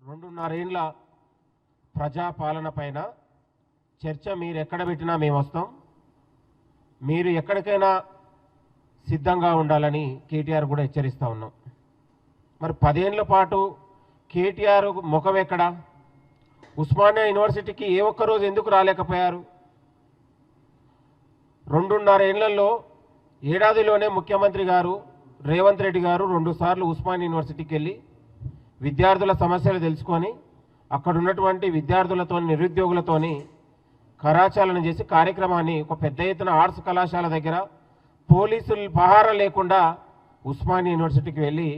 2.5 ఏళ్ల ప్రజాపాలన పైన చర్చ మీరు ఎక్కడ పెట్టినా మేము వస్తాం. మీరు ఎక్కడికైనా సిద్ధంగా ఉండాలని కేటీఆర్ కూడా హెచ్చరిస్తూ ఉన్నాం. మరి 10 ఏళ్ల పాటు కేటీఆర్ ముఖం ఎక్కడ? ఉస్మానియా యూనివర్సిటీకి ఏ ఒక్క రోజు ఎందుకు రాలేకపోయారు? 2.5 ఏళ్లలో ఏడాదిలోనే ముఖ్యమంత్రి గారు రేవంత్ రెడ్డి గారు 2 సార్లు ఉస్మానియా యూనివర్సిటీకి వెళ్ళి విద్యార్థుల సమస్యలు తెలుసుకొని అక్కడ ఉన్నటువంటి విద్యార్థులతో నిరుద్యోగులతోని కరాచాలన చేసి కార్యక్రమాన్ని ఒక పెద్ద ఎత్తున ఆర్ట్స్ కళాశాల దగ్గర పోలీసులు పహారా లేకుండా ఉస్మానియా యూనివర్సిటీకి వెళ్ళి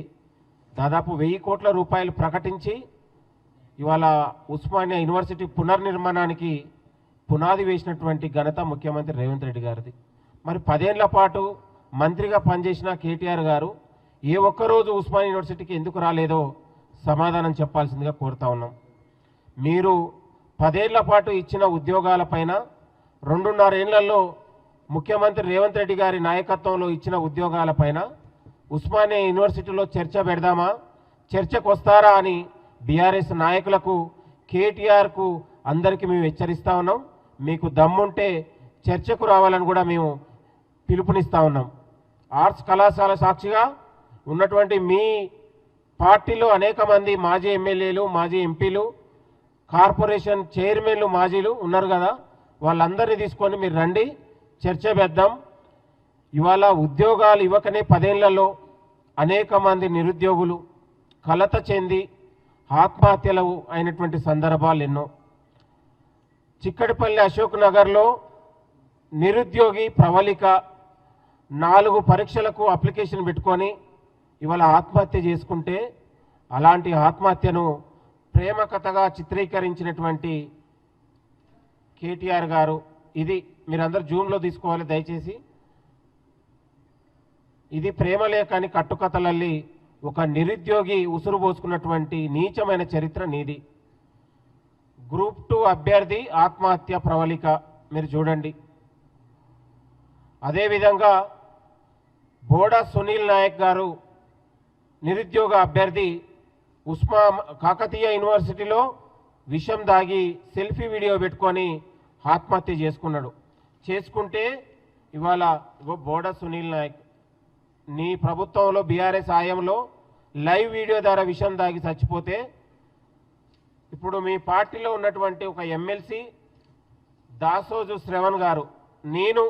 దాదాపు 1000 కోట్ల రూపాయలు ప్రకటించి ఇవాళ ఉస్మానియా యూనివర్సిటీ పునర్నిర్మాణానికి పునాది వేసినటువంటి ఘనత ముఖ్యమంత్రి రేవంత్ రెడ్డి గారిది. మరి 10 ఏళ్ల పాటు మంత్రిగా పనిచేసిన కేటీఆర్ గారు ఏ ఒక్కరోజు ఉస్మానియా యూనివర్సిటీకి ఎందుకు రాలేదో సమాధానం చెప్పాల్సిందిగా కోరుతా ఉన్నాం. మీరు 10 ఏళ్ల పాటు ఇచ్చిన ఉద్యోగాలపైన 2.5 ఏళ్లలో ముఖ్యమంత్రి రేవంత్ రెడ్డి గారి నాయకత్వంలో ఇచ్చిన ఉద్యోగాలపైన ఉస్మానియా యూనివర్సిటీలో చర్చ పెడదామా, చర్చకు వస్తారా అని బీఆర్ఎస్ నాయకులకు కేటీఆర్కు అందరికీ మేము హెచ్చరిస్తూ ఉన్నాం. మీకు దమ్ముంటే చర్చకు రావాలని కూడా మేము పిలుపునిస్తూ ఉన్నాం. ఆర్ట్స్ కళాశాల సాక్షిగా ఉన్నటువంటి మీ పార్టీలో అనేక మంది మాజీ ఎమ్మెల్యేలు, మాజీ ఎంపీలు, కార్పొరేషన్ చైర్మన్లు, మాజీలు ఉన్నారు కదా, వాళ్ళందరినీ తీసుకొని మీరు రండి, చర్చ పెద్దాం. ఇవాళ ఉద్యోగాలు ఇవ్వకనే 10 ఏళ్లలో అనేక మంది నిరుద్యోగులు కలత చెంది ఆత్మహత్యలు అయినటువంటి సందర్భాలు ఎన్నో. చిక్కడిపల్లి అశోక్ నగర్లో నిరుద్యోగి ప్రవళిక 4 పరీక్షలకు అప్లికేషన్ పెట్టుకొని ఇవాళ ఆత్మహత్య చేసుకుంటే అలాంటి ఆత్మహత్యను ప్రేమ కథగా చిత్రీకరించినటువంటి కేటీఆర్ గారు, ఇది మీరందరూ జూమ్లో తీసుకోవాలి దయచేసి. ఇది ప్రేమలేఖ అని కట్టుకథలల్లి ఒక నిరుద్యోగి ఉసురు పోసుకున్నటువంటి నీచమైన చరిత్ర నీది. గ్రూప్ 2 అభ్యర్థి ఆత్మహత్య ప్రవళిక మీరు చూడండి. అదేవిధంగా బోడా సునీల్ నాయక్ గారు నిరుద్యోగ అభ్యర్థి కాకతీయ యూనివర్సిటీలో విషం దాగి సెల్ఫీ వీడియో పెట్టుకొని ఆత్మహత్య చేసుకుంటే ఇవాళ బోడా సునీల్ నాయక్ నీ ప్రభుత్వంలో బీఆర్ఎస్ హయాంలో లైవ్ వీడియో ద్వారా విషం దాగి చచ్చిపోతే ఇప్పుడు మీ పార్టీలో ఉన్నటువంటి ఒక ఎమ్మెల్సీ దాసోజు శ్రవణ్ గారు నేను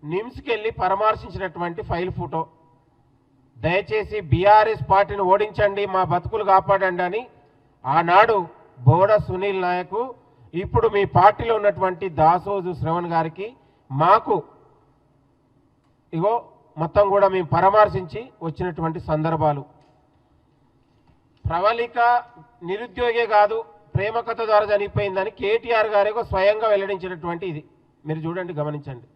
నిమ్స్కి వెళ్ళి పరామర్శించినటువంటి ఫైల్ ఫోటో, దయచేసి బీఆర్ఎస్ పార్టీని ఓడించండి, మా బతుకులు కాపాడండి అని ఆనాడు బోడా సునీల్ నాయక్, ఇప్పుడు మీ పార్టీలో ఉన్నటువంటి దాసోజు శ్రవణ్ గారికి మాకు ఇగో మొత్తం కూడా మేము పరామర్శించి వచ్చినటువంటి సందర్భాలు. ప్రవళిక నిరుద్యోగే కాదు, ప్రేమ కథ ద్వారా చనిపోయిందని కేటీఆర్ గారే స్వయంగా వెల్లడించినటువంటి ఇది మీరు చూడండి, గమనించండి.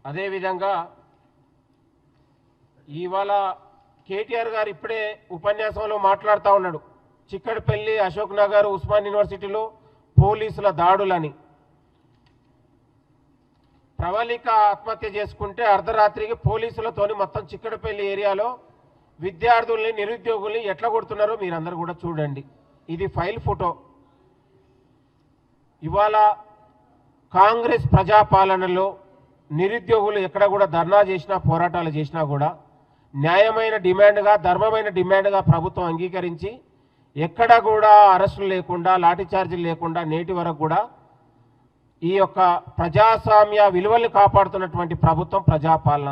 అదేవిధంగా ఇవాళ కేటీఆర్ గారు ఇప్పుడే ఉపన్యాసంలో మాట్లాడుతూ ఉన్నాడు, చిక్కడిపల్లి అశోక్ నగర్ ఉస్మాన్ యూనివర్సిటీలో పోలీసుల దాడులని. ప్రవళిక ఆత్మహత్య చేసుకుంటే అర్ధరాత్రికి పోలీసులతోని మొత్తం చిక్కడిపల్లి ఏరియాలో విద్యార్థుల్ని, నిరుద్యోగుల్ని ఎట్లా కొడుతున్నారో మీరందరూ కూడా చూడండి. ఇది ఫైల్ ఫోటో. ఇవాళ కాంగ్రెస్ ప్రజాపాలనలో నిరుద్యోగులు ఎక్కడ కూడా ధర్నా చేసినా, పోరాటాలు చేసినా కూడా న్యాయమైన డిమాండ్గా, ధర్మమైన డిమాండ్గా ప్రభుత్వం అంగీకరించి ఎక్కడ కూడా అరెస్టులు లేకుండా, లాఠీచార్జీలు లేకుండా నేటి వరకు కూడా ఈ యొక్క ప్రజాస్వామ్య విలువల్ని కాపాడుతున్నటువంటి ప్రభుత్వం ప్రజాపాలన.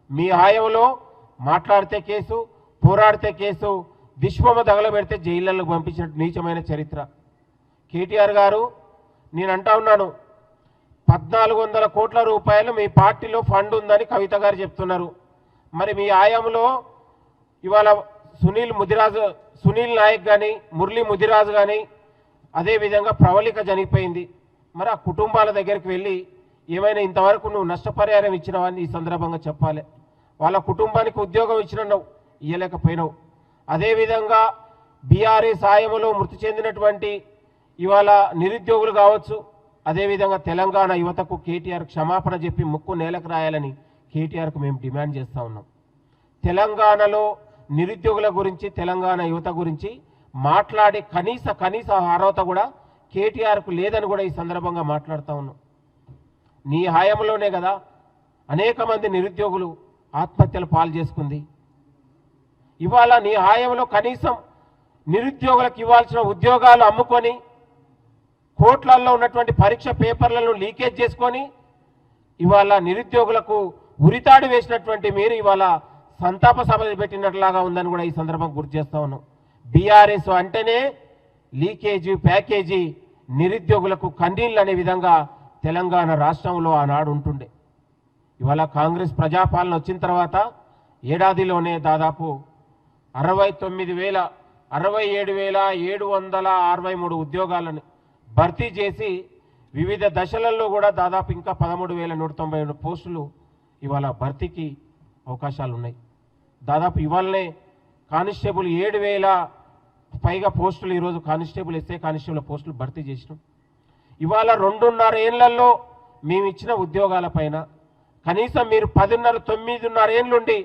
మీ హాయంలో మాట్లాడితే కేసు, పోరాడితే కేసు, దిష్బొమ్మ తగలబెడితే జైళ్ళకు పంపించిన నీచమైన చరిత్ర. కేటీఆర్ గారు, నేను అంటా ఉన్నాను, 1400 కోట్ల రూపాయలు మీ పార్టీలో ఫండ్ ఉందని కవిత గారు చెప్తున్నారు. మరి మీ ఆయంలో ఇవాళ సునీల్ నాయక్ కానీ, మురళీ ముదిరాజు కానీ, అదేవిధంగా ప్రవళిక చనిపోయింది. మరి ఆ కుటుంబాల దగ్గరికి వెళ్ళి ఏమైనా ఇంతవరకు నువ్వు నష్టపరిహారం ఇచ్చినావని ఈ సందర్భంగా చెప్పాలి. వాళ్ళ కుటుంబానికి ఉద్యోగం ఇచ్చినావు, ఇవ్వలేకపోయినావు. అదేవిధంగా బీఆర్ఎస్ హాయంలో మృతి చెందినటువంటి ఇవాళ నిరుద్యోగులు కావచ్చు, అదేవిధంగా తెలంగాణ యువతకు కేటీఆర్ క్షమాపణ చెప్పి ముక్కు నేలకు రాయాలని కేటీఆర్కు మేము డిమాండ్ చేస్తూ ఉన్నాం. తెలంగాణలో నిరుద్యోగుల గురించి, తెలంగాణ యువత గురించి మాట్లాడే కనీస అర్హత కూడా కేటీఆర్కు లేదని కూడా ఈ సందర్భంగా మాట్లాడుతూ ఉన్నాం. నీ హయాంలోనే కదా అనేక మంది నిరుద్యోగులు ఆత్మహత్యలు పాలు చేసుకుంది. ఇవాళ నీ హయాంలో కనీసం నిరుద్యోగులకు ఇవ్వాల్సిన ఉద్యోగాలు అమ్ముకొని కోట్లల్లో ఉన్నటువంటి పరీక్ష పేపర్లను లీకేజ్ చేసుకొని ఇవాళ నిరుద్యోగులకు ఉరితాడు వేసినటువంటి మీరు ఇవాళ సంతాప సభ పెట్టినట్లాగా ఉందని కూడా ఈ సందర్భంగా గుర్తు చేస్తా ఉన్నాం. బీఆర్ఎస్ అంటేనే లీకేజీ ప్యాకేజీ నిరుద్యోగులకు కన్నీళ్ళు అనే విధంగా తెలంగాణ రాష్ట్రంలో ఆనాడు ఉంటుండే. ఇవాళ కాంగ్రెస్ ప్రజాపాలన వచ్చిన తర్వాత ఏడాదిలోనే దాదాపు 67,763 ఉద్యోగాలను భర్తీ చేసి వివిధ దశలలో కూడా దాదాపు ఇంకా 13,192 పోస్టులు ఇవాళ భర్తీకి అవకాశాలు ఉన్నాయి. దాదాపు ఇవాళనే కానిస్టేబుల్ 7,000 పైగా పోస్టులు ఈరోజు కానిస్టేబుల్ ఎస్ఐ కానిస్టేబుల్ పోస్టులు భర్తీ చేసినాం. ఇవాళ 2.5 ఏళ్లలో మేము ఇచ్చిన ఉద్యోగాల పైన కనీసం మీరు 9.5 ఏళ్ళుండి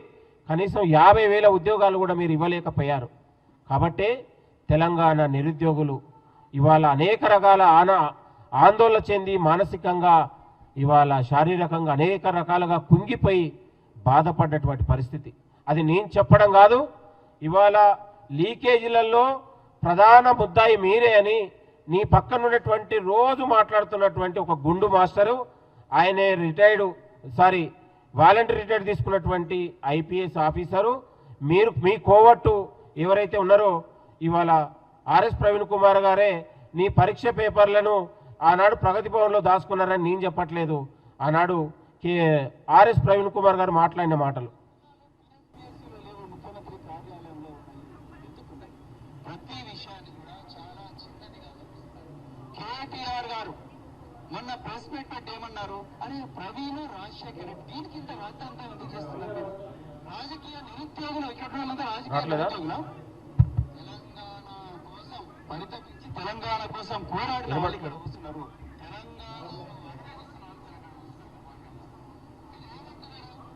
కనీసం 50,000 ఉద్యోగాలు కూడా మీరు ఇవ్వలేకపోయారు. కాబట్టే తెలంగాణ నిరుద్యోగులు ఇవాళ అనేక రకాల ఆందోళన చెంది మానసికంగా ఇవాళ శారీరకంగా అనేక రకాలుగా కుంగిపోయి బాధపడ్డటువంటి పరిస్థితి. అది నేను చెప్పడం కాదు, ఇవాళ లీకేజీలలో ప్రధాన ముద్దాయి మీరే అని నీ పక్కన ఉన్నటువంటి రోజు మాట్లాడుతున్నటువంటి ఒక గుండు మాస్టరు, ఆయనే వాలంటీర్ రిటైర్డ్ తీసుకున్నటువంటి ఐపీఎస్ ఆఫీసరు, మీరు మీ కోవట్టు ఎవరైతే ఉన్నారో ఇవాళ ఆర్ఎస్ ప్రవీణ్ కుమార్ గారే నీ పరీక్ష పేపర్లను ఆనాడు ప్రగతి భవన్లో దాచుకున్నారని నేను చెప్పట్లేదు. ఆనాడు ఆర్ఎస్ ప్రవీణ్ కుమార్ గారు మాట్లాడిన మాటలు. కేటీఆర్ గారు మొన్న ప్రెస్ మీట్ పెట్టి ఏమన్నారు? అరే ప్రవీణ్ రాజశేఖర్ రెడ్డి దీనికి ఇంత రాద్ధాంతం ఎందుకు చేస్తున్నారు మీరు? రాజకీయ నిరుద్యోగులు ఇక్కడ రాజకీయ నిరుద్యోగులు తెలంగాణ కోసం పరితపించి తెలంగాణ కోసం పోరాడిన వాళ్ళు ఇక్కడ వస్తున్నారు.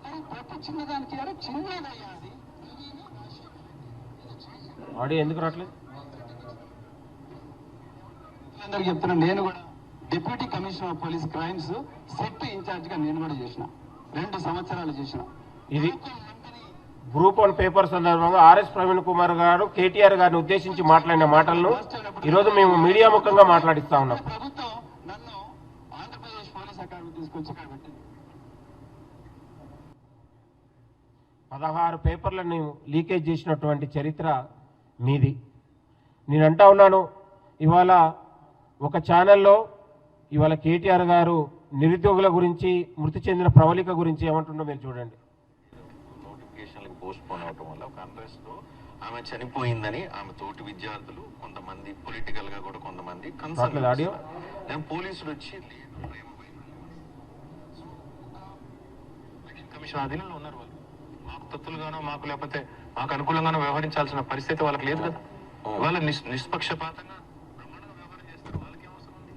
అరే ప్రతి చిన్నదానికి అరే చిన్నదయ్యా అది ఆడియో ఎందుకు రావట్లేదు? అందరికి చెప్తున్నా, నేను కూడా deputy commissioner of police crimes set in charge గా నేను కూడా చేసిన 2 సంవత్సరాలు చేసిన. ఇది గ్రూప్ 1 పేపర్ సందర్భంగా ఆర్ఎస్ ప్రవీణ్ కుమార్ గారు కేటీఆర్ గారిని ఉద్దేశించి మాట్లాడిన మాటలను ఈరోజు మేము మీడియా ముఖంగా మాట్లాడిస్తా ఉన్నాం. ప్రభుత్వం నన్ను ఆంధ్రప్రదేశ్ పోలీస్ అకాడమీ తీసుకొచ్చి ఇక్కడ పెట్టింది. 16 పేపర్లను లీకేజ్ చేసినటువంటి చరిత్ర మీది. నేను అంటా ఉన్నాను, ఇవాళ ఒక ఛానల్లో ఇవాళ కేటీఆర్ గారు నిరుద్యోగుల గురించి మృతి చెందిన ప్రవళిక గురించి ఏమంటుండో మీరు చూడండి. నోటిఫికేషన్లకు పోస్ట్ పోన్ అవటం వల్ల ఒక అన్రెస్ట్లో ఆమె చనిపోయిందని ఆమె తోటి విద్యార్థులు కొంతమంది పొలిటికల్ గా కూడా కొంతమంది కన్సర్న్ ఆడియో నేను పోలీసులు వచ్చి కమిషన్ అధీనంలో ఉన్నారు. వాళ్ళు మాకు తొత్తులుగానో మాకు లేకపోతే మాకు అనుకూలంగానో వ్యవహరించాల్సిన పరిస్థితి వాళ్ళకి లేదు కదా. వాళ్ళ నిష్పక్షపాతంగా బ్రహ్మాండంగా వ్యవహారం చేస్తారు. వాళ్ళకి అవసరం ఉంది.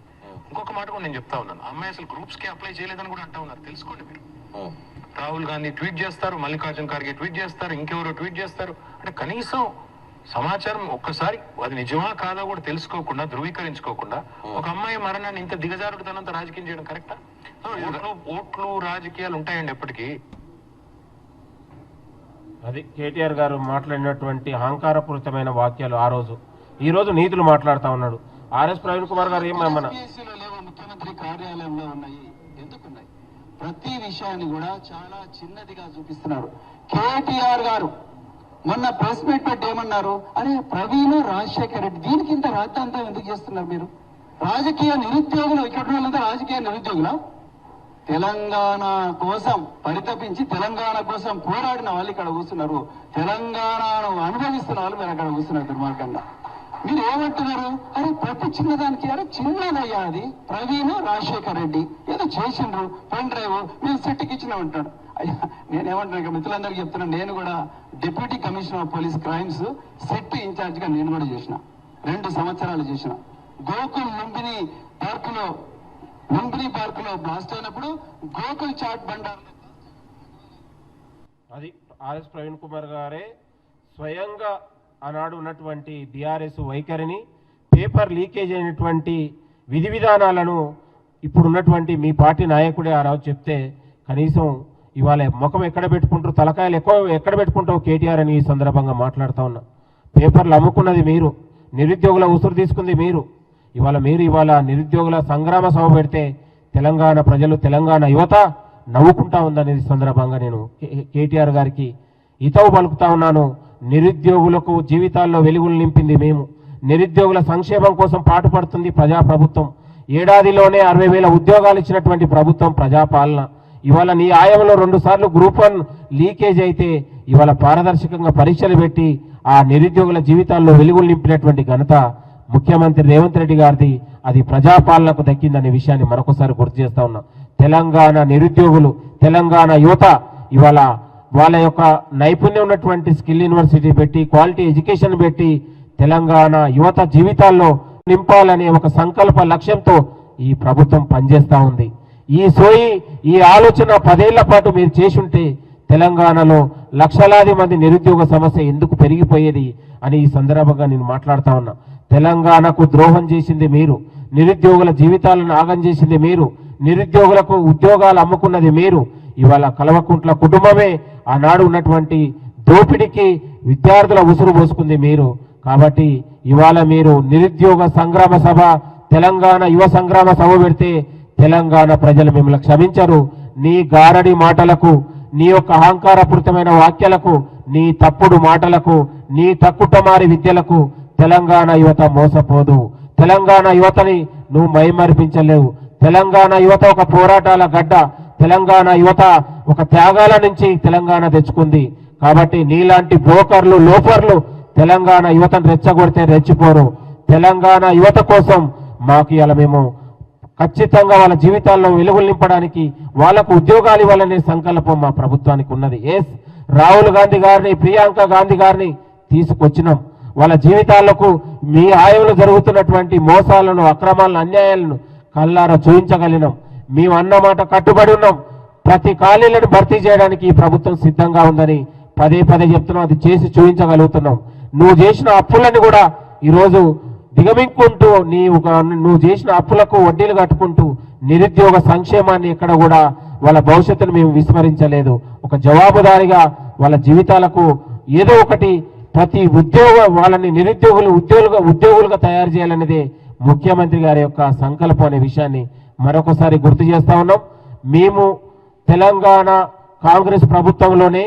ఇంకొక మాట కూడా నేను చెప్తా ఉన్నాను, అమ్మాయి అసలు గ్రూప్స్ కి అప్లై చేయలేదని కూడా అంటా ఉన్నారు. తెలుసుకోండి మీరు. రాహుల్ గాంధీ ట్వీట్ చేస్తారు, మల్లికార్జున ఖార్గే ట్వీట్ చేస్తారు, ఇంకెవరో ట్వీట్ చేస్తారు. అంటే కనీసం సమాచారం ఒక్కసారి అది నిజమా కాదా కూడా తెలుసుకోకుండా ధృవీకరించుకోకుండా ఒక అమ్మాయి మరణాన్ని ఇంత దిగజారుడుతనంత రాజకీయం చేయడం కరెక్టా? ఓట్లు రాజకీయాలు ఉంటాయండి ఎప్పటికీ. అది కేటీఆర్ గారు మాట్లాడినటువంటి అహంకారపూరితమైన వాక్యాలు ఆ రోజు. ఈ రోజు నీతులు మాట్లాడుతూ ఉన్నాడు. ఆర్ఎస్ ప్రవీణ్ కుమార్ గారు ఏమన్నా ముఖ్యమంత్రి కార్యాలయంలో ఉన్నాయి, ఎందుకున్నాయి? ప్రతి విషయాన్ని కూడా చాలా చిన్నదిగా చూపిస్తున్నారు. కేటీఆర్ గారు మొన్న ప్రెస్ మీట్ పెట్టి ఏమన్నారు? అరే ప్రవీణ్ రాజశేఖర్ రెడ్డి దీనికి ఇంత రాద్ధాంతం ఎందుకు చేస్తున్నారు మీరు? రాజకీయ నిరుద్యోగులు ఇక్కడ వాళ్ళంతా రాజకీయ నిరుద్యోగుల తెలంగాణ కోసం పరితపించి తెలంగాణ కోసం పోరాడిన వాళ్ళు ఇక్కడ కూర్చున్నారు. తెలంగాణను అనుభవిస్తున్న వాళ్ళు మీరు అక్కడ కూర్చున్నారు. దుర్మార్గంగా మీరు ఏమంటున్నారు? అరే ప్రతి చిన్నదానికి అరే చిన్నదయ్యా అది ప్రవీణ్ రాజశేఖర్ రెడ్డి ఏదో చేసిండ్రు, పెన్ డ్రైవ్ మేము సెట్కి ఇచ్చినామంటాడు. అయ్యా నేనేమంటున్నా మిత్రులందరికీ చెప్తున్నా, నేను కూడా deputy commissioner of police crimes set in charge గా నేను కూడా చేసిన 2 సంవత్సరాలు చేసిన. గోకుల్ లుంబిని పార్కులో బ్లాస్ట్ అయినప్పుడు గోకుల్ చాట్ బండార్ అది ఆర్ఎస్ ప్రవీణ్ కుమార్ గారే స్వయంగా ఆనాడు ఉన్నటువంటి బీఆర్ఎస్ వైఖరిని, పేపర్ లీకేజ్ అయినటువంటి విధి విధానాలను ఇప్పుడున్నటువంటి మీ పార్టీ నాయకుడే ఆ రోజు చెప్తే కనీసం ఇవాళ ముఖం ఎక్కడ పెట్టుకుంటారు, తలకాయలు ఎక్కడ పెట్టుకుంటావు కేటీఆర్ అని ఈ సందర్భంగా మాట్లాడుతూ ఉన్నా. పేపర్లు అమ్ముకున్నది మీరు, నిరుద్యోగుల ఉసురు తీసుకుంది మీరు. ఇవాళ నిరుద్యోగుల సంగ్రామ సభ పెడితే తెలంగాణ ప్రజలు, తెలంగాణ యువత నవ్వుకుంటా ఉందనే సందర్భంగా నేను కేటీఆర్ గారికి హితవు పలుకుతా ఉన్నాను. నిరుద్యోగులకు జీవితాల్లో వెలుగులు నింపింది మేము. నిరుద్యోగుల సంక్షేమం కోసం పాటుపడుతుంది ప్రజాప్రభుత్వం. ఏడాదిలోనే 60,000 ఉద్యోగాలు ఇచ్చినటువంటి ప్రభుత్వం ప్రజాపాలన. ఇవాళ నీ ఆయంలో 2 సార్లు గ్రూప్ 1 లీకేజ్ అయితే ఇవాళ పారదర్శకంగా పరీక్షలు పెట్టి ఆ నిరుద్యోగుల జీవితాల్లో వెలుగులు నింపినటువంటి ఘనత ముఖ్యమంత్రి రేవంత్ రెడ్డి గారిది. అది ప్రజాపాలనకు దక్కిందనే విషయాన్ని మరొకసారి గుర్తు చేస్తా ఉన్నా. తెలంగాణ నిరుద్యోగులు, తెలంగాణ యువత ఇవాళ వాళ్ళ యొక్క నైపుణ్యం ఉన్నటువంటి స్కిల్ యూనివర్సిటీ పెట్టి, క్వాలిటీ ఎడ్యుకేషన్ పెట్టి తెలంగాణ యువత జీవితాల్లో నింపాలనే ఒక సంకల్ప లక్ష్యంతో ఈ ప్రభుత్వం పనిచేస్తూ ఉంది. ఈ ఆలోచన 10 ఏళ్ల పాటు మీరు చేసుంటే తెలంగాణలో లక్షలాది మంది నిరుద్యోగ సమస్య ఎందుకు పెరిగిపోయేది అని ఈ సందర్భంగా నేను మాట్లాడుతా ఉన్నా. తెలంగాణకు ద్రోహం చేసింది మీరు, నిరుద్యోగుల జీవితాలను ఆగం చేసింది మీరు, నిరుద్యోగులకు ఉద్యోగాలు అమ్ముకున్నది మీరు. ఇవాళ కల్వకుంట్ల కుటుంబమే ఆనాడు ఉన్నటువంటి దోపిడీకి విద్యార్థుల ఉసురు పోసుకుంది మీరు. కాబట్టి ఇవాళ మీరు నిరుద్యోగ సంగ్రామ సభ, తెలంగాణ యువ సంగ్రామ సభ పెడితే తెలంగాణ ప్రజలు మిమ్మల్ని క్షమించరు. నీ గారడి మాటలకు, నీ యొక్క అహంకారపూరితమైన వాక్యాలకు, నీ తప్పుడు మాటలకు, నీ తక్కుటమారి విద్యలకు తెలంగాణ యువత మోసపోదు. తెలంగాణ యువతని నువ్వు మైమరిపించలేవు. తెలంగాణ యువత ఒక పోరాటాల గడ్డ. తెలంగాణ యువత ఒక త్యాగాల నుంచి తెలంగాణ తెచ్చుకుంది. కాబట్టి నీలాంటి బ్రోకర్లు, లోఫర్లు తెలంగాణ యువతను రెచ్చగొడితే రెచ్చిపోరు. తెలంగాణ యువత కోసం మాకు ఇలా మేము ఖచ్చితంగా వాళ్ళ జీవితాల్లో వెలుగులు నింపడానికి, వాళ్లకు ఉద్యోగాలు ఇవ్వాలనే సంకల్పం మా ప్రభుత్వానికి ఉన్నది. రాహుల్ గాంధీ గారిని, ప్రియాంక గాంధీ గారిని తీసుకొచ్చినాం. వాళ్ళ జీవితాలకు మీ ఆయంలో జరుగుతున్నటువంటి మోసాలను, అక్రమాలను, అన్యాయాలను కళ్ళారా చూపించగలిగినాం. మేము అన్నమాట కట్టుబడి ఉన్నాం. ప్రతి ఖాళీలను భర్తీ చేయడానికి ఈ ప్రభుత్వం సిద్ధంగా ఉందని పదే చెప్తున్నాం. అది చేసి చూపించగలుగుతున్నాం. నువ్వు చేసిన అప్పులని కూడా ఈరోజు దిగమింగుకుంటూ నువ్వు చేసిన అప్పులకు వడ్డీలు కట్టుకుంటూ నిరుద్యోగ సంక్షేమాన్ని ఎక్కడ కూడా వాళ్ళ భవిష్యత్తును మేము విస్మరించలేదు. ఒక జవాబుదారిగా వాళ్ళ జీవితాలకు ఏదో ఒకటి ప్రతి వాళ్ళని ఉద్యోగులుగా తయారు చేయాలనేదే ముఖ్యమంత్రి గారి యొక్క సంకల్పం అనే విషయాన్ని మరొకసారి గుర్తు చేస్తా ఉన్నాం. మేము తెలంగాణ కాంగ్రెస్ ప్రభుత్వంలోనే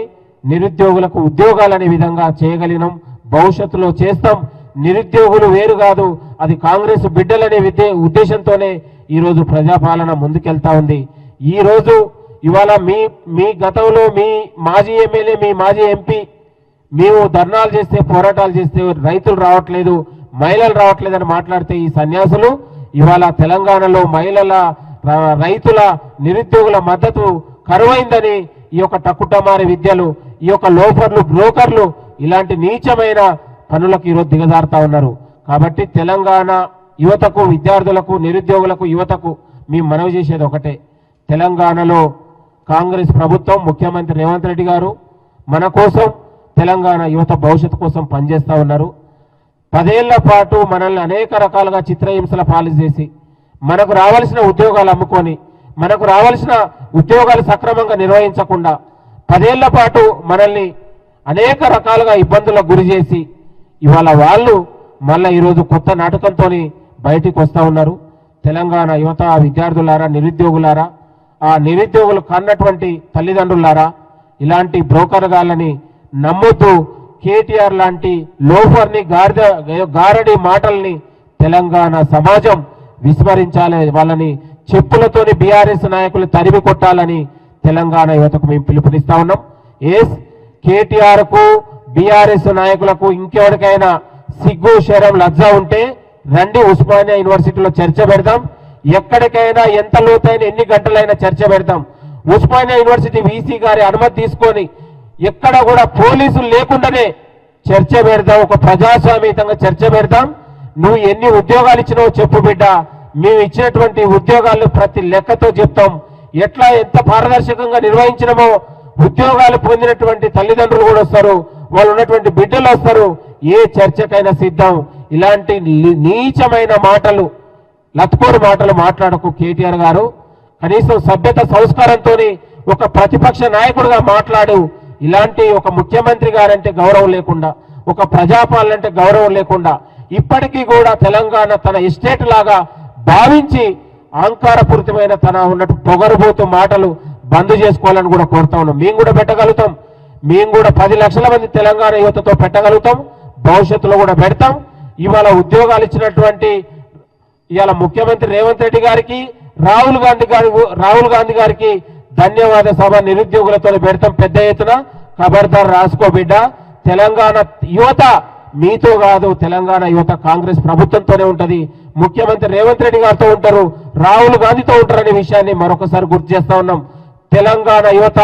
నిరుద్యోగులకు ఉద్యోగాలనే విధంగా చేయగలిగినాం. భవిష్యత్తులో చేస్తాం. నిరుద్యోగులు వేరు కాదు, అది కాంగ్రెస్ బిడ్డలనే ఉద్దేశంతోనే ఈరోజు ప్రజాపాలన ముందుకెళ్తా ఉంది. ఇవాళ మీ గతంలో మీ మాజీ ఎమ్మెల్యే, మీ మాజీ ఎంపీ మేము ధర్నాలు చేస్తే, పోరాటాలు చేస్తే రైతులు రావట్లేదు, మహిళలు రావట్లేదని మాట్లాడితే ఈ సన్యాసులు ఇవాళ తెలంగాణలో మహిళల, రైతుల, నిరుద్యోగుల మద్దతు కరువైందని ఈ యొక్క టక్కుటమారి విద్యలు, ఈ యొక్క లోఫర్లు, బ్రోకర్లు ఇలాంటి నీచమైన పనులకు ఈరోజు దిగజారుతా ఉన్నారు. కాబట్టి తెలంగాణ యువతకు, విద్యార్థులకు, నిరుద్యోగులకు, యువతకు మేము మనవి చేసేది ఒకటే. తెలంగాణలో కాంగ్రెస్ ప్రభుత్వం, ముఖ్యమంత్రి రేవంత్ రెడ్డి గారు మన కోసం, తెలంగాణ యువత భవిష్యత్తు కోసం పనిచేస్తూ ఉన్నారు. 10 ఏళ్ల పాటు మనల్ని అనేక రకాలుగా చిత్రహింసల పాలు చేసి, మనకు రావాల్సిన ఉద్యోగాలు అమ్ముకొని, మనకు రావాల్సిన ఉద్యోగాలు సక్రమంగా నిర్వహించకుండా 10 ఏళ్ల పాటు మనల్ని అనేక రకాలుగా ఇబ్బందులకు గురి చేసి ఇవాళ వాళ్ళు మళ్ళీ ఈరోజు కొత్త నాటకంతో బయటికి వస్తూ ఉన్నారు. తెలంగాణ యువత, విద్యార్థులారా, నిరుద్యోగులారా, ఆ నిరుద్యోగులు కన్నటువంటి తల్లిదండ్రులారా, ఇలాంటి బ్రోకర్గాళ్ళని నమ్మొద్దు. కేటీఆర్ లాంటి లోఫర్ని, గారడి మాటల్ని తెలంగాణ సమాజం విస్మరించాలి. వాళ్ళని చెప్పులతోని బీఆర్ఎస్ నాయకులు తరిమి కొట్టాలని తెలంగాణ యువతకు మేము పిలుపునిస్తా ఉన్నాం. కేటీఆర్ కు, బీఆర్ఎస్ నాయకులకు ఇంకెవరికైనా సిగ్గు, శరం, లజ్జ ఉంటే రండి, ఉస్మానియా యూనివర్సిటీలో చర్చ పెడదాం. ఎక్కడికైనా ఎంత లోతైన ఎన్ని గంటలైనా చర్చ పెడతాం. ఉస్మానియా యూనివర్సిటీ వీసీ గారి అనుమతి తీసుకొని ఎక్కడ కూడా పోలీసులు లేకుండానే చర్చ పెడదాం. ఒక ప్రజాస్వామ్యంగా చర్చ పెడదాం. నువ్వు ఎన్ని ఉద్యోగాలు ఇచ్చినావో చెప్పు బిడ్డ, మేము ఇచ్చినటువంటి ఉద్యోగాలు ప్రతి లెక్కతో చెప్తాం. ఎంత పారదర్శకంగా నిర్వహించినామో ఉద్యోగాలు పొందినటువంటి తల్లిదండ్రులు కూడా వస్తారు, వాళ్ళు ఉన్నటువంటి బిడ్డలు వస్తారు. ఏ చర్చకైనా సిద్ధం. ఇలాంటి నీచమైన మాటలు, లత్కోరు మాటలు మాట్లాడకు కేటీఆర్ గారు. కనీసం సభ్యత సంస్కారంతో ఒక ప్రతిపక్ష నాయకుడిగా మాట్లాడు. ఇలాంటి ఒక ముఖ్యమంత్రి గారంటే గౌరవం లేకుండా, ఒక ప్రజాపాలన అంటే గౌరవం లేకుండా, ఇప్పటికీ కూడా తెలంగాణ తన ఎస్టేట్ లాగా భావించి అహంకారపూరితమైన తన ఉన్నట్టు పొగరుబోతు మాటలు బంద్ చేసుకోవాలని కూడా కోరుతా ఉన్నాం. మేము కూడా పెట్టగలుగుతాం. మేము కూడా 10 లక్షల మంది తెలంగాణ యువతతో పెట్టగలుగుతాం. భవిష్యత్తులో కూడా పెడతాం. ఇవాళ ఉద్యోగాలు ఇచ్చినటువంటి ఇవాళ ముఖ్యమంత్రి రేవంత్ రెడ్డి గారికి, రాహుల్ గాంధీ గారికి ధన్యవాద సభ నిరుద్యోగులతో పెడతాం పెద్ద ఎత్తున. ఖబర్దార్ రాసుకో బిడ్డ. తెలంగాణ యువత మీతో కాదు, తెలంగాణ యువత కాంగ్రెస్ ప్రభుత్వంతోనే ఉంటది. ముఖ్యమంత్రి రేవంత్ రెడ్డి గారితో ఉంటారు, రాహుల్ గాంధీతో ఉంటారనే విషయాన్ని మరొకసారి గుర్తు చేస్తా ఉన్నాం. తెలంగాణ యువత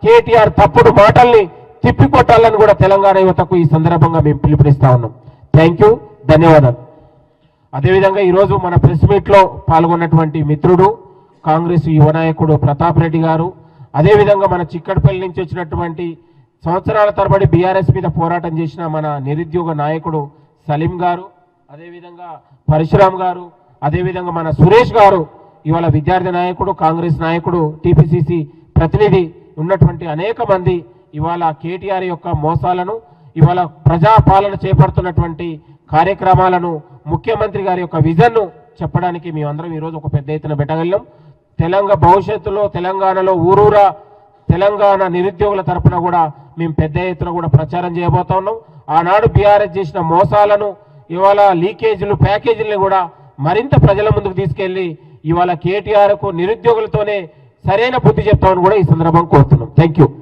కేటీఆర్ తప్పుడు మాటల్ని తిప్పికొట్టాలని కూడా తెలంగాణ యువతకు ఈ సందర్భంగా మేము పిలుపునిస్తా ఉన్నాం. థ్యాంక్ యూ, ధన్యవాదాలు. అదేవిధంగా ఈరోజు మన ప్రెస్ మీట్లో పాల్గొన్నటువంటి మిత్రుడు కాంగ్రెస్ యువ నాయకుడు ప్రతాప్ రెడ్డి గారు, అదేవిధంగా మన చిక్కడపల్లి నుంచి వచ్చినటువంటి సంవత్సరాల తరబడి బీఆర్ఎస్ మీద పోరాటం చేసిన మన నిరుద్యోగ నాయకుడు సలీం గారు, అదేవిధంగా పరశురామ్ గారు, అదేవిధంగా మన సురేష్ గారు, ఇవాళ విద్యార్థి నాయకుడు, కాంగ్రెస్ నాయకుడు, టీపీసీసీ ప్రతినిధి ఉన్నటువంటి అనేక మంది ఇవాళ కేటీఆర్ యొక్క మోసాలను, ఇవాళ ప్రజాపాలన చేపడుతున్నటువంటి కార్యక్రమాలను, ముఖ్యమంత్రి గారి యొక్క విజన్ను చెప్పడానికి మేమందరం ఈరోజు ఒక పెద్ద ఎత్తున పెట్టగలిగాం. భవిష్యత్తులో తెలంగాణలో ఊరూరా తెలంగాణ నిరుద్యోగుల తరఫున కూడా మేము పెద్ద ఎత్తున కూడా ప్రచారం చేయబోతా ఉన్నాం. ఆనాడు బీఆర్ఎస్ చేసిన మోసాలను, ఇవాళ లీకేజీలు, ప్యాకేజీలను కూడా మరింత ప్రజల ముందుకు తీసుకెళ్లి ఇవాళ కేటీఆర్కు నిరుద్యోగులతోనే సరైన బుద్ధి చెప్తామని కూడా ఈ సందర్భంగా కోరుతున్నాం. Thank you.